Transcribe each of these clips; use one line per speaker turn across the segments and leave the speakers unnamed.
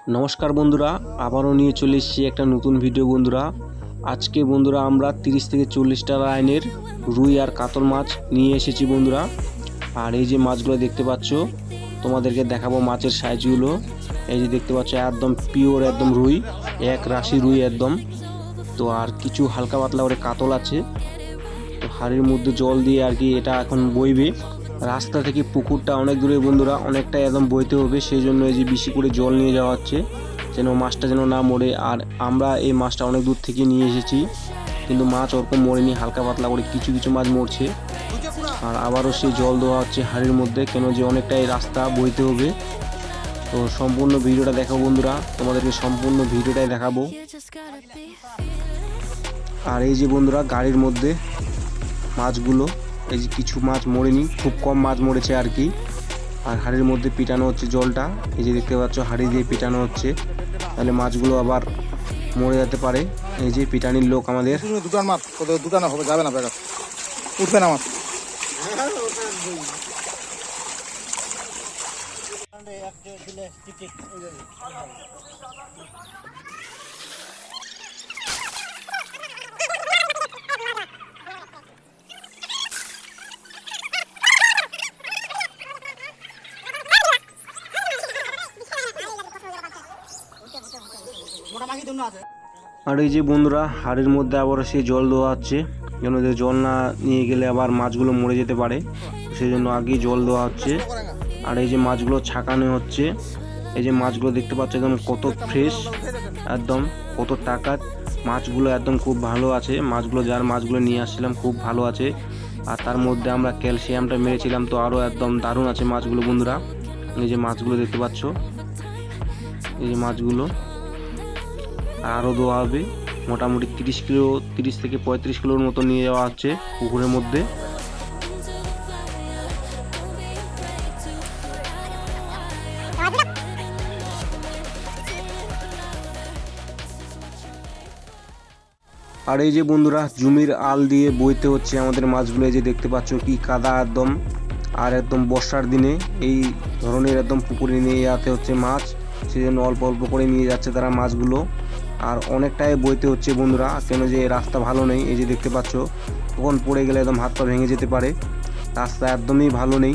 নমস্কার বন্ধুরা, আবারও নিয়ে চলে এসেছি একটা নতুন ভিডিও। বন্ধুরা আজকে বন্ধুরা আমরা 30 থেকে 40টা লাইনের রুই আর কাতল মাছ নিয়ে এসেছি বন্ধুরা। আর এই যে মাছগুলো দেখতে পাচ্ছ, তোমাদেরকে দেখাবো মাছের সাইজগুলো। এই যে দেখতে পাচ্ছ একদম পিওর একদম রুই, এক রাশি রুই একদম। তো আর কিছু হালকা পাতলা করে কাতল আছে। তো হাড়ির মধ্যে জল দিয়ে আর কি এটা এখন বইবে। রাস্তা থেকে পুকুরটা অনেক দূরে বন্ধুরা, অনেকটা একদম বইতে হবে, সেই জন্য এই যে বেশি করে জল নিয়ে যাওয়া হচ্ছে যেন মাছটা যেন না মরে। আর আমরা এই মাছটা অনেক দূর থেকে নিয়ে এসেছি, কিন্তু মাছ ওরকম মরেনি, হালকা পাতলা করে কিছু কিছু মাছ মরছে। আর আবারও সেই জল দেওয়া হচ্ছে হাড়ির মধ্যে, কেন যে অনেকটাই রাস্তা বইতে হবে। তো সম্পূর্ণ ভিডিওটা দেখাবো বন্ধুরা, তোমাদেরকে সম্পূর্ণ ভিডিওটাই দেখাবো। আর এই যে বন্ধুরা গাড়ির মধ্যে মাছগুলো, এই যে কিছু মাছ মরেনি, খুব কম মাছ মরেছে আর কি। আর হাড়ির মধ্যে পিটানো হচ্ছে জলটা, এই যে দেখতে পাচ্ছ হাড়ি দিয়ে পিটানো হচ্ছে, তাহলে মাছগুলো আবার মরে যেতে পারে। এই যে পিটানির লোক আমাদের।
দুটার মাছ দুটা না হবে, যাবে না, ব্যাগ উঠবে না মাছ।
আর এই যে বন্ধুরা হাড়ির মধ্যে আবার সেই জল দেওয়া হচ্ছে, যেন যে জল না নিয়ে গেলে আবার মাছগুলো মরে যেতে পারে, সেই জন্য আগেই জল দেওয়া হচ্ছে। আর এই যে মাছগুলো ছাকানো হচ্ছে, এই যে মাছগুলো দেখতে পাচ্ছ একদম কত ফ্রেশ, একদম কত টাকা মাছগুলো, একদম খুব ভালো আছে মাছগুলো। যার মাছগুলো নিয়ে আসছিলাম খুব ভালো আছে। আর তার মধ্যে আমরা ক্যালসিয়ামটা মেরেছিলাম, তো আরও একদম দারুণ আছে মাছগুলো বন্ধুরা। এই যে মাছগুলো দেখতে পাচ্ছ, এই যে মাছগুলো আরও দেওয়া হবে। মোটামুটি 30 থেকে 35 কিলোর মতো নিয়ে যাওয়া হচ্ছে পুকুরের মধ্যে। আর এই যে বন্ধুরা জমির আল দিয়ে বইতে হচ্ছে আমাদের মাছগুলো। এই যে দেখতে পাচ্ছ কি কাদা একদম। আর একদম বর্ষার দিনে এই ধরনের একদম পুকুরে নিয়ে যেতে হচ্ছে মাছ, সেই জন্য অল্প অল্প করে নিয়ে যাচ্ছে তারা মাছগুলো। আর অনেকটাই বইতে হচ্ছে বন্ধুরা, কেন যে রাস্তা ভালো নেই। এই যে দেখতে পাচ্ছ কখন পড়ে গেলে একদম হাত পা ভেঙে যেতে পারে, রাস্তা একদমই ভালো নেই।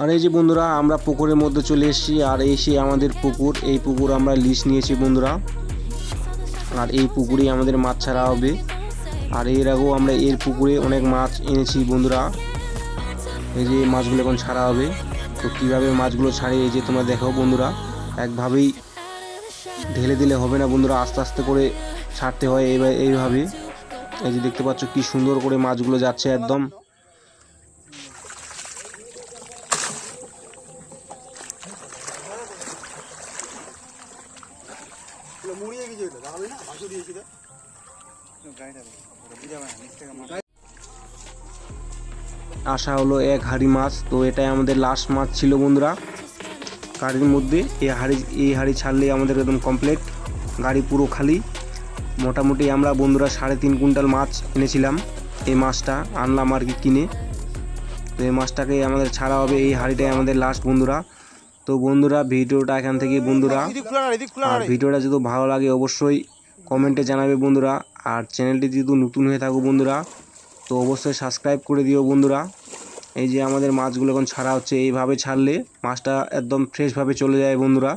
আর এই যে বন্ধুরা আমরা পুকুরের মধ্যে চলে এসেছি। আর এই সেই আমাদের পুকুর, এই পুকুর আমরা লিজ নিয়েছি বন্ধুরা। আর এই পুকুরেই আমাদের মাছ ছাড়া হবে। আর এর আগেও আমরা এর পুকুরে অনেক মাছ এনেছি বন্ধুরা। এই যে মাছগুলো এখন ছাড়া হবে। তো কীভাবে মাছগুলো ছাড়ে এই যে তোমরা দেখো বন্ধুরা, একভাবেই ঢেলে দিলে হবে না বন্ধুরা, আস্তে আস্তে করে ছাড়তে হয় এইভাবে। এই যে দেখতে পাচ্ছ কি সুন্দর করে মাছগুলো যাচ্ছে একদম। আসা হলো এক হাঁড়ি মাছ, তো এটাই আমাদের লাস্ট মাছ ছিল বন্ধুরা গাড়ির মধ্যে। এই হাঁড়ি ছাড়লেই আমাদের একদম কমপ্লিট, গাড়ি পুরো খালি। মোটামুটি আমরা বন্ধুরা 3.5 কুইন্টাল মাছ এনেছিলাম, এই মাছটা আনলাম আর কি কিনে। তো এই মাছটাকে আমাদের ছাড়া হবে, এই হাঁড়িটাই আমাদের লাস্ট বন্ধুরা। তো বন্ধুরা ভিডিওটা এখান থেকে বন্ধুরা, আর ভিডিওটা যদি ভালো লাগে অবশ্যই কমেন্টে জানাবে বন্ধুরা। আর চ্যানেলটি যদি নতুন হয়ে থাকো বন্ধুরা, তো অবশ্যই সাবস্ক্রাইব করে দিও বন্ধুরা। এই যে আমাদের মাছগুলো এখন ছাড়া হচ্ছে, এইভাবে ছাড়লে মাছটা একদম ফ্রেশভাবে চলে যায় বন্ধুরা।